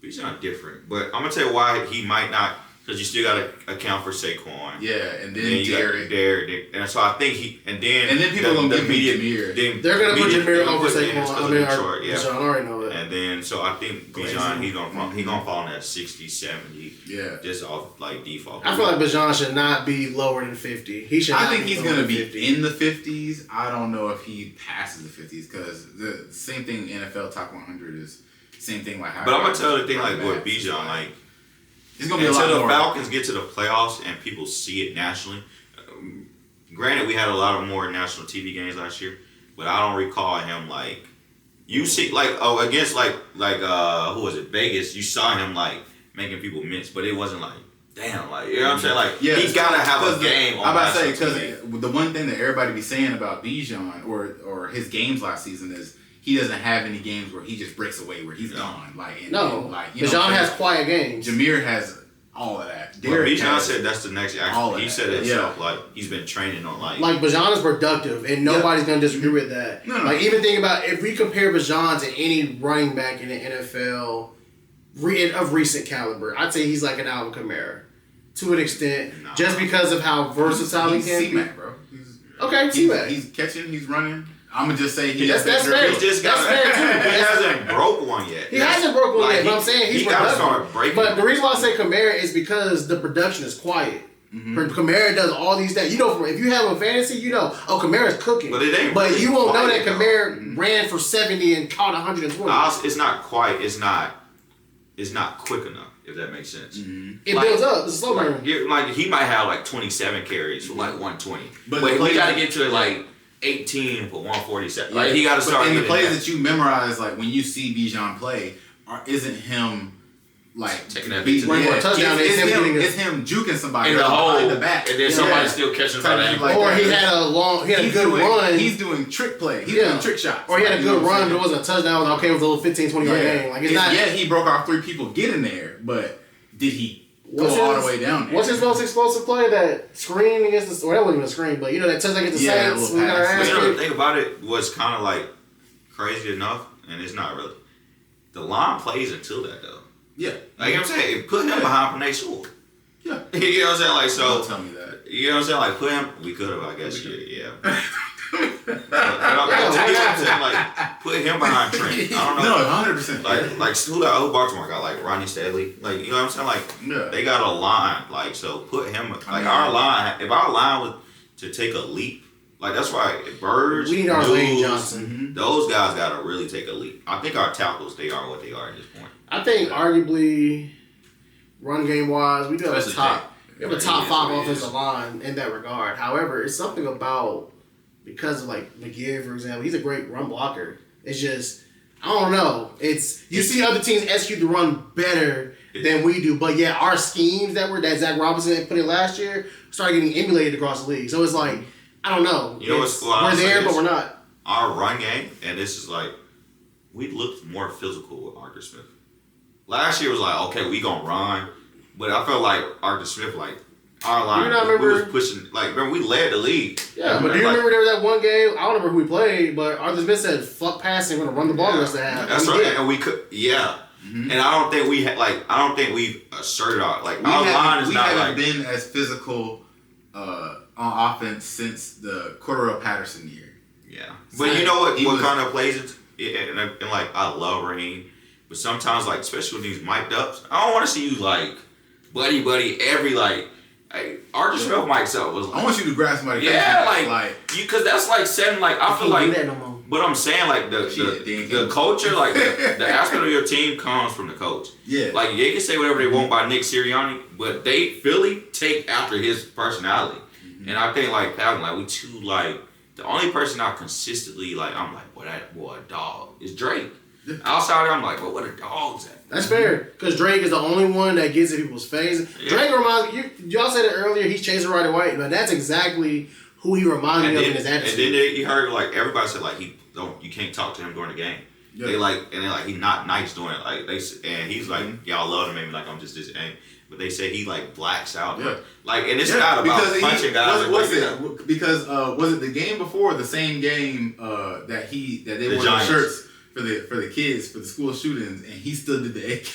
Bijan different, but I'm gonna tell you why he might not. Because you still got to account for Saquon. Yeah, and then Derek. And so I think And then people are going to give me Jameer. They're going to put Jameer over Saquon. I already know that. And then, so I think Bijan, he's going to fall in that 60, 70. Yeah. Just off, like, default. I feel like Bijan should not be lower than 50. I think he's going to be in the 50s. I don't know if he passes the 50s because the same thing NFL Top 100 is same thing like how. But I'm going to tell you the thing, like, with Bijan, like, it's gonna be until the Falcons get to the playoffs and people see it nationally. Granted, we had a lot of more national TV games last year, but I don't recall him like you see against like who was it, Vegas? You saw him like making people mince, but it wasn't like damn, like you know what I'm saying? Like he gotta have a game. I'm about to say because the one thing that everybody be saying about Bijan or his games last season is. He doesn't have any games where he just breaks away, where he's gone. Bijan has quiet games. Jameer has all of that. Bijan said that's the next action. He said it himself. Like he's been training on like Bijan is productive, and nobody's gonna disagree with that. No. Like even think about if we compare Bijan to any running back in the NFL of recent caliber, I'd say he's like an Alvin Kamara to an extent, just because of how versatile he can be. C-Mac, bro. Okay, C-Mac. He's catching. He's running. I'm gonna just say that's fair. He hasn't broke one yet. He hasn't broke one yet, but I'm saying he's got to start breaking. But the reason why I say Kamara is because the production is quiet. Mm-hmm. Kamara does all these things. If you have a fantasy, Kamara's cooking. But it ain't. But you won't know that Kamara ran for 70 and caught 120. It's not quiet. It's not quick enough. If that makes sense. Mm-hmm. It builds up. It's slow burn. Like he might have like 27 carries for like 120. But he got to get to like 18 for 147. Like he got to start. And the plays that you memorize, like when you see Bijan play, isn't him like taking that touchdown. It's him juking somebody in the hole in the back, and then somebody still catching somebody. Or he had a good run. He's doing trick play. He's doing trick shots. Or he had a good run, but it wasn't a touchdown. It was okay with a little 15, 20 yard game. Like it's not. Yeah, he broke off 3 people getting there, but did he? Go all the way down there. What's his most explosive play? That screen against the... Or that wasn't even a screen, but that touchdown against the Saints. The thing about it was kind of like crazy enough, and it's not really. The line plays until that, though. Yeah. Like I'm saying, put him behind Penix Shore. Yeah. You know what I'm saying? Like, so... Don't tell me that. You know what I'm saying? Like, put him... We could have, I guess. Yeah. Like, put him behind Trent. I don't know. No, 100%. Like who Baltimore got? Like Ronnie Stanley. Like, you know what I'm saying? Like, they got a line. Like, so put him. Like, our line. If our line was to take a leap, like, that's why Birds, we need our Lane Johnson. Those guys got to really take a leap. I think our tackles, they are what they are at this point. I think arguably, run game wise, we do have a top. We have a top 5 offensive line in that regard. However, it's something about, because of like McGee, for example, he's a great run blocker. It's just, I don't know. It's you see other teams execute the run better than we do, but yet our schemes that Zach Robinson put in last year started getting emulated across the league. So it's like, I don't know. You know what's cool? We're there, but we're not. Our run game, and this is like, we looked more physical with Arthur Smith. Last year was like, okay, we gonna run. But I felt like Arthur Smith, like, our line, we was pushing, like, remember, we led the league. Yeah, but do you remember there was that one game, I don't remember who we played, but Arthur Smith said, fuck passing, we're going to run the ball the rest of the half. That's right, and we could, and I don't think we had, like, I don't think we've asserted our, like, our line is not like. We haven't been as physical on offense since the Cordero Patterson year. Yeah. But you know what kind of plays it, and like, I love Raheem, but sometimes, like, especially with these mic'd ups, I don't want to see you, like, buddy, every, like, hey, Arthur Smith mics up was like, I want you to grab somebody. Yeah, like you, because that's like setting, like, I feel like, no but I'm saying, like, the culture, like, the aspect of your team comes from the coach. Yeah. Like, they can say whatever they want by Nick Sirianni, but Philly take after his personality. And I think, like, that one, like, we too, like, the only person I consistently, like, I'm like, boy, that boy, a dog, is Drake. Outside, I'm like, well, what a dog's at? That's fair, because Drake is the only one that gets in people's face. Yeah. Drake reminds me, y'all said it earlier, he's chasing Roddy White, but that's exactly who he reminds me of in his attitude. And then you heard, like, everybody said, like, you can't talk to him during the game. Yeah. They like, and then, like, he's not nice doing it. Like, and he's like, y'all love him, maybe like I'm just this, but they say he, like, blacks out. Yeah. Like, and it's not about punching guys. Was it the game before, the same game that they wore the shirts for the kids for the school shootings, and he still did the AK.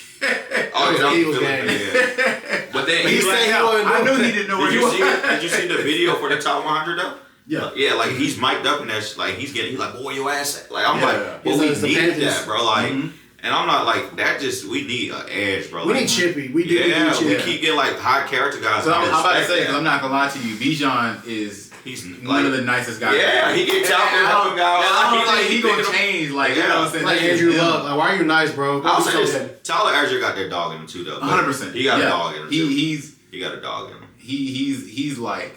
Oh, Eagles game. Yeah. But then he said I knew he didn't know where he was. Did you see the video for the top 100 though? Yeah. Yeah, like he's mic'd up and that's like he's like, boy, your ass. Like I'm like, well, we need that, bro. Like, and I'm not like that. Just we need an edge, bro. We need Chippy. We do. Yeah, we keep getting like high character guys. So I'm about to say, because I'm not gonna lie to you, Bijan is. He's one of the nicest guys. Yeah, he gets out with guys. I don't think he gonna change. Like, you know what I'm saying? Like Andrew Luck. Like, why are you nice, bro? I'll say this. Tyler Algier got that dog in him too, though. 100%. He got a dog in him. He got a dog in him. He's like,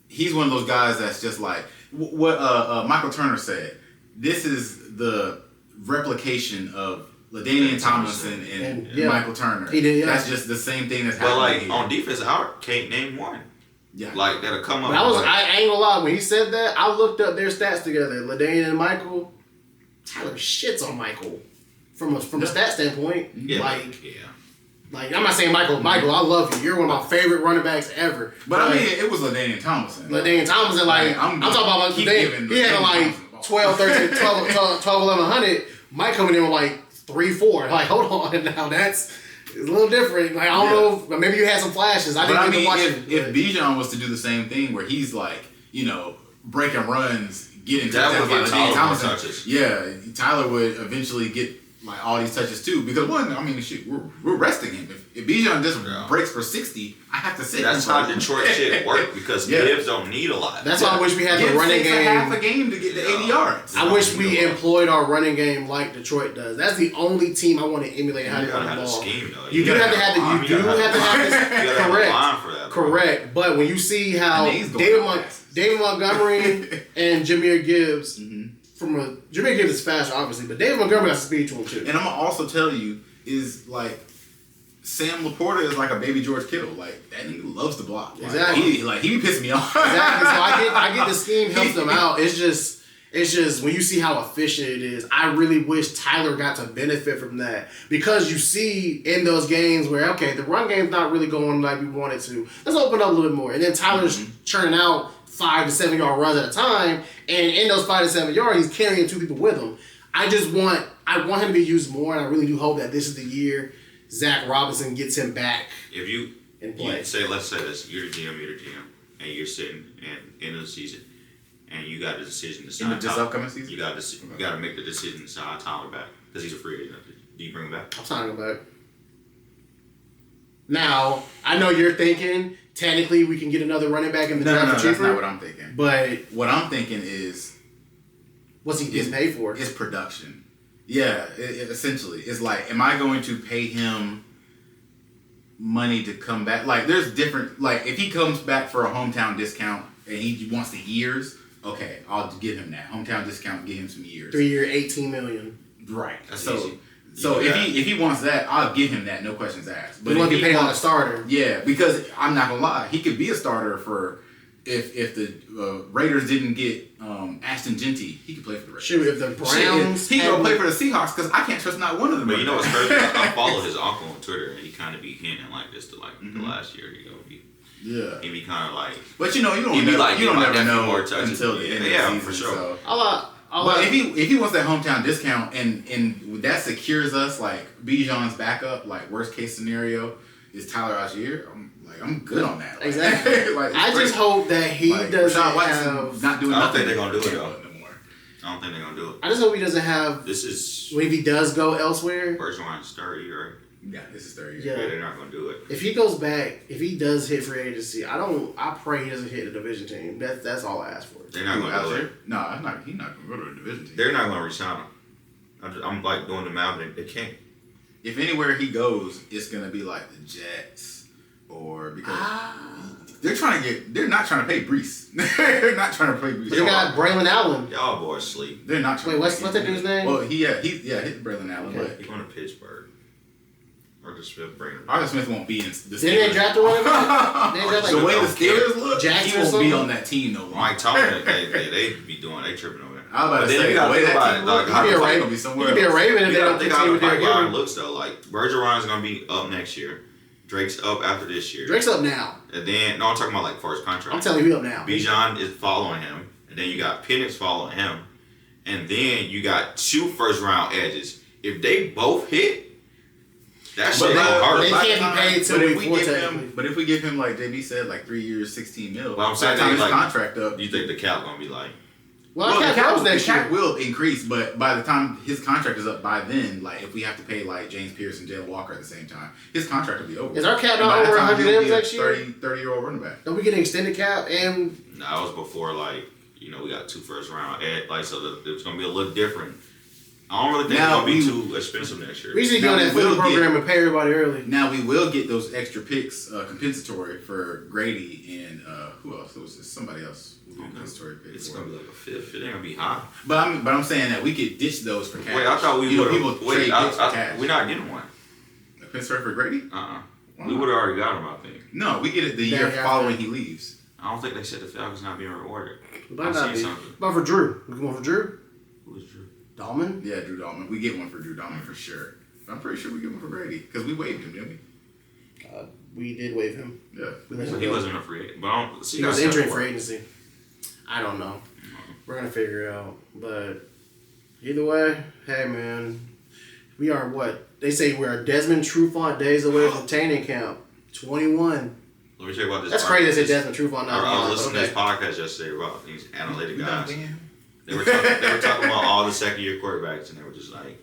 he's one of those guys that's just like what Michael Turner said. This is the replication of LaDainian Tomlinson and Michael Turner. He did, yeah. That's just the same thing that's happening. But like on defense, I can't name one. Yeah. Like that'll come up. I ain't gonna lie, when he said that, I looked up their stats together. LaDainian and Michael. Tyler shits on Michael from a stat standpoint. Yeah. Like I'm not saying Michael, I love you. You're one of my favorite running backs ever. But I mean, it was LaDainian Tomlinson. LaDainian Tomlinson, like I'm talking about LaDainian. He had like 12, 13, 12, 1100. Mike coming in with like 3, 4. Like, hold on now, that's a little different. Like, I don't know, maybe you had some flashes. I didn't even watch it. If Bijan was to do the same thing where he's like, you know, breaking runs, getting touches. Yeah, Tyler would eventually get like all these touches too. Because we're resting him. If Bijan just breaks for 60, I have to sit. That's how Detroit shit work because Gibbs don't need a lot. That's why I wish we had the running game. Half a game to get the 80 yards. I wish we employed our running game like Detroit does. That's the only team I want to emulate how to run the ball. Scheme, though. You do have to have this. Correct. Correct. But when you see how David Montgomery and Jahmyr Gibbs, Jahmyr Gibbs is faster, obviously, but David Montgomery has speed to him too. And I'm gonna also tell you is like Sam Laporta is like a baby George Kittle. Like that nigga loves to block. Exactly. He be pissing me off. Exactly. So I get the scheme helps them out. It's just when you see how efficient it is, I really wish Tyler got to benefit from that. Because you see in those games where, okay, the run game's not really going like we want it to. Let's open up a little bit more. And then Tyler's churning out 5 to 7 yard runs at a time. And in those 5 to 7 yards, he's carrying 2 people with him. I want him to be used more, and I really do hope that this is the year Zach Robinson gets him back. If you say, let's say this, you're the GM, and you're sitting at the end of the season, and you got a decision to In sign this upcoming season? You got to make the decision to sign Tyler back because he's a free agent. Do you bring him back? I'm signing him back. Now, I know you're thinking, technically, we can get another running back in the draft for cheaper. That's not what I'm thinking. But what I'm thinking is... what's he getting paid for? It's production. Yeah, essentially. It's like, am I going to pay him money to come back? Like, there's different... Like, if he comes back for a hometown discount and he wants the years, okay, I'll give him that. Hometown discount, give him some years. 3-year, $18 million. Right. That's so easy. So if he wants that, I'll give him that, no questions asked. But if he pay on a starter. Yeah, because I'm not gonna lie, he could be a starter for if the Raiders didn't get Ashton Genty, he could play for the Raiders. Shoot, if the Browns, he gonna play for the Seahawks because I can't trust not one of them. But you know what's crazy? I follow his uncle on Twitter, and he kind of be hinting like this to like the last year. He be kind of like. But you don't never know until the end of the season. For sure. So. But if he wants that hometown discount and that secures us, like Bijan's backup, like worst case scenario is Tyler Algier, I'm good on that. Like, exactly. like, I just hope that he doesn't have. Not doing I don't nothing. think they're gonna do it though. I don't think they're gonna do it. I just hope he doesn't have. This is. If he does go elsewhere. First one's 30, right? Yeah, this is 30. Yeah, they're not gonna do it. If he goes back, if he does hit free agency, I pray he doesn't hit a division team. That's all I ask for. They're not gonna do it. No, he's not gonna go to a division team. They're not gonna resign him. I'm like doing the math, and they can't. If anywhere he goes, it's gonna be like the Jets, or because they're not trying to pay Brees. They're not trying to pay Brees. They got Braylon Allen. Y'all boys sleep. They're not trying. Wait, what's that dude's name? Well, he hit Braylon Allen, Okay. but He's going to Pittsburgh. Arthur Smith bring him. Arthur Smith won't be in the Steelers. Didn't they draft a running back? The way the Steelers look, Jackson he won't be on that team no longer. Mike Tomlin, they be doing, they tripping over there. I was about to say, the way that team looks, he gonna be somewhere else. He could be a Raven if they don't think how the continue with pipeline their looks though. Like Virgil Ryan's gonna be up next year. Drake's up after this year. Drake's up now. And then I'm talking about like first contract. I'm telling you, he up now. Bijan is following him, and then you got Penix following him, and then you got 2 first round edges. If they both hit, that shit gonna hurt. They can't be paid till But if we give him like JB said, like 3 years, 16 mil. Well, I'm saying by the time his like, contract up. You think the cap gonna be like? Well, the cap will increase, but by the time his contract is up, by then, like if we have to pay like James Pierce and Jalen Walker at the same time, his contract will be over. Is our cap not over 100 M's next year? 30-year-old running back. Don't we get an extended cap? And no, that was before like we got 2 first round like so it's gonna be a little different. I don't really think it's gonna be too expensive next year. We usually go on that food program and pay everybody early. Now we will get those extra picks compensatory for Grady and who else? It was somebody else. It's gonna be like a 5th. It ain't gonna be high. But I'm saying that we could ditch those for cash. Wait, I thought we would. Wait, we're not getting one. A compensatory for Grady? We would have already got him, I think. No, we get it the year following he leaves. I don't think they said the Falcons not being rewarded. Might not be. But for Drew, we going for Drew. Who is Drew? Dahlman? Yeah, Drew Dahlman. We get one for Drew Dahlman for sure. I'm pretty sure we get one for Grady because we waived him, didn't we? We did waive him. Yeah. He wasn't a free agent, but he was entering for agency. I don't know. We're gonna figure it out. But either way, hey man, we are what they say we're Desmond Trufant days away from training camp. 21. Let me tell you about this. That's crazy. They said Desmond Trufant. I was listening to this podcast yesterday about these analytic guys. They were talking about all the second-year quarterbacks, and they were just like,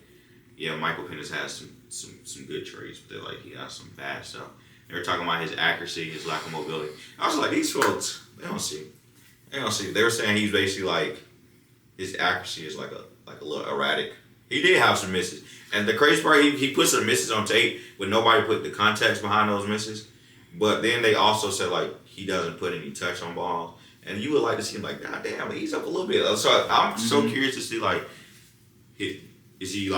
"Yeah, Michael Penix has some good traits, but they're like he has some bad stuff." They were talking about his accuracy, his lack of mobility. I was like, these folks, they don't see. They were saying he's basically like his accuracy is like a little erratic. He did have some misses, and the crazy part, he put some misses on tape, but nobody put the context behind those misses. But then they also said like he doesn't put any touch on balls. And you would like to see him like, God damn, he's up a little bit. So I'm so curious to see like, is he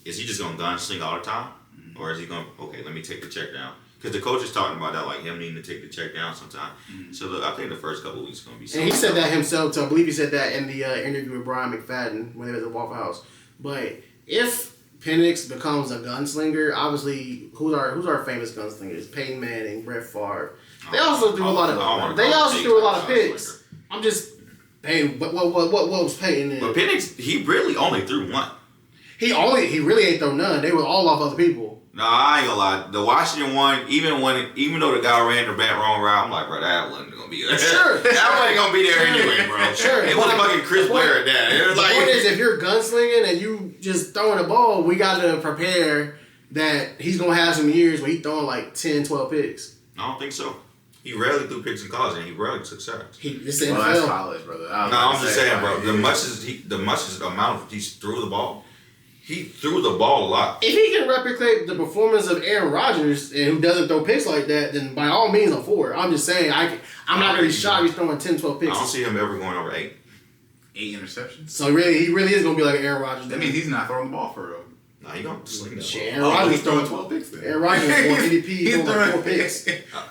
just gonna gunsling all the time, or is he gonna let me take the check down? Because the coach is talking about that, like him needing to take the check down sometime. So I think the first couple of weeks is gonna be. And he said that himself too. I believe he said that in the interview with Brian McFadden when they were at the Waffle House. But if Penix becomes a gunslinger, obviously who's our famous gunslingers? Peyton Manning, Brett Favre. They also do a lot of picks. I'm just Peyton. But what was Peyton in? But Penix, he really only threw one. He really ain't throw none. They were all off other people. No, I ain't gonna lie. The Washington one, even though the guy ran the bat wrong route, I'm like, bro, that wasn't gonna gonna be there. Sure. Elway ain't gonna be there anyway, bro. Sure. It was fucking Chris Blair at that. It was The like, point is, if you're gunslinging and you just throwing the ball, we got to prepare that he's going to have some years where he's throwing like 10, 12 picks. I don't think so. He rarely threw picks in college, and he rarely took sacks. It's the Well, that's NFL. college, brother. I'm just saying, bro. The much amount of he threw the ball, he threw the ball a lot. If he can replicate the performance of Aaron Rodgers and who doesn't throw picks like that, then by all means, I'm for it. I'm just saying, I'm not going to be shocked if he's throwing 10, 12 I picks. don't see him ever going over 8. 8 interceptions. So he really is going to be like Aaron Rodgers. That means he's not throwing the ball for real. Nah, he gonna sling that Shit, ball. Aaron Rodgers he's throwing 12 picks then. Aaron Rodgers is more ADP. He's throwing like 4 picks.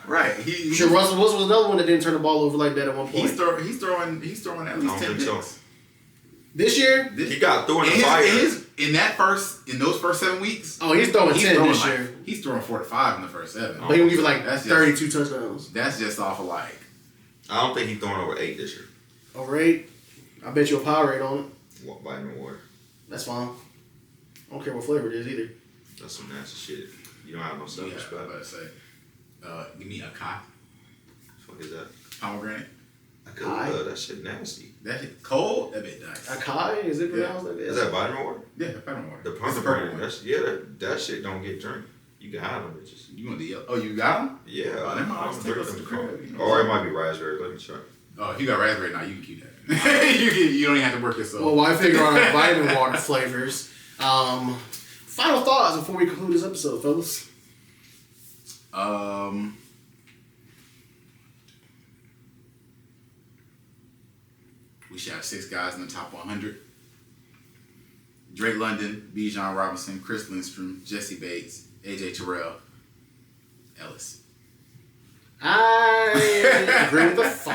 Right. Sure, Russell Wilson was another one that didn't turn the ball over like that at one point. He's throwing at least I 10 don't think picks. so. This year? He got through in the fire. In those first 7 weeks. Oh, he's throwing 10 this like, year. He's throwing 4 to 5 in the first 7. But he's going to give it like That's just- 32 touchdowns. That's just off of like. I don't think he's throwing over 8 this year. Over 8? I bet you a power rate on it. What, vitamin water? That's fine. I don't care what flavor it is either. That's some nasty shit. You don't have no Yeah, self-respect. I was about to say. Give me a cock. What the fuck is that? Pomegranate. Acai? That shit nasty. That shit cold. That bit nice. Acai? Is it pronounced like that? Is that vitamin water? Yeah, vitamin water. The It's purple pomegranate. one. That shit don't get drink. You can have them bitches. You want the yellow? Oh, you got them? Yeah. Oh, them I might don't take drink us to them the crib, you know. Or it might be raspberry. Let me check. Oh, if you got raspberry now, you can keep that. you don't even have to work yourself. Well, I figure on our vitamin water flavors. Final thoughts before we conclude this episode, fellas. We should have 6 guys in the top 100. Drake London, Bijan Robinson, Chris Lindstrom, Jesse Bates, AJ Terrell, Ellis. I agree with the 5.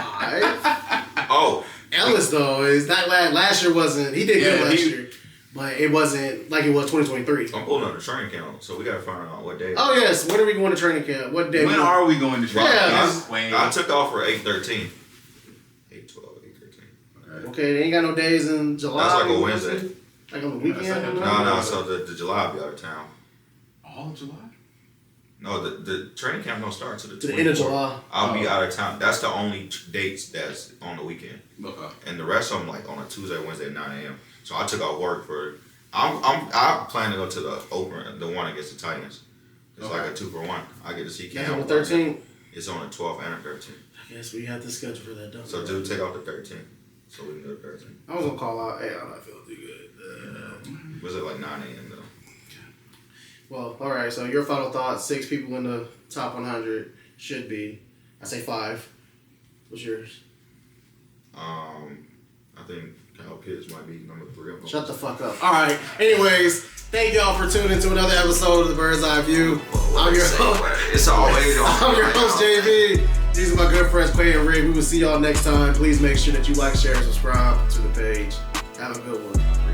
Oh. Ellis, though, is not last year wasn't. He did good last he- year. But it wasn't like it was 2023. I'm pulling up the training count, so we gotta find out what day. Oh, yes. When are we going to training camp? What day? When are we going to training Yeah, camp? I took off for 8/13. 8/12, 8/13. Okay, they ain't got no days in July. That's like a Wednesday. Like on the weekend? No, so the July I'll be out of town. All of July? No, the training camp don't start till the To the end of 24th. July. I'll be out of town. That's the only dates that's on the weekend. Okay. And the rest of them like on a Tuesday, Wednesday, 9 a.m. So I took off work for. I plan to go to the open, the one against the Titans. It's like a 2-for-1. I get to see That's Cam. on the 13th. It's on the 12th and the 13th. I guess we have the schedule for that, don't we? So dude, take off the 13th. So we can do the 13th. I was gonna call out. Hey, I'm not feeling too good. Was it like 9 a.m. though? Well, all right. So your final thoughts: 6 people in the top 100 should be. I say 5. What's yours? I think Kyle Pitts might be number 3. Shut the fuck up. All right. Anyways, thank y'all for tuning into another episode of the Bird's Eye View. I'm your host. It's always on. I'm your host, JB. These are my good friends, Quay and Rick. We will see y'all next time. Please make sure that you like, share, and subscribe to the page. Have a good one.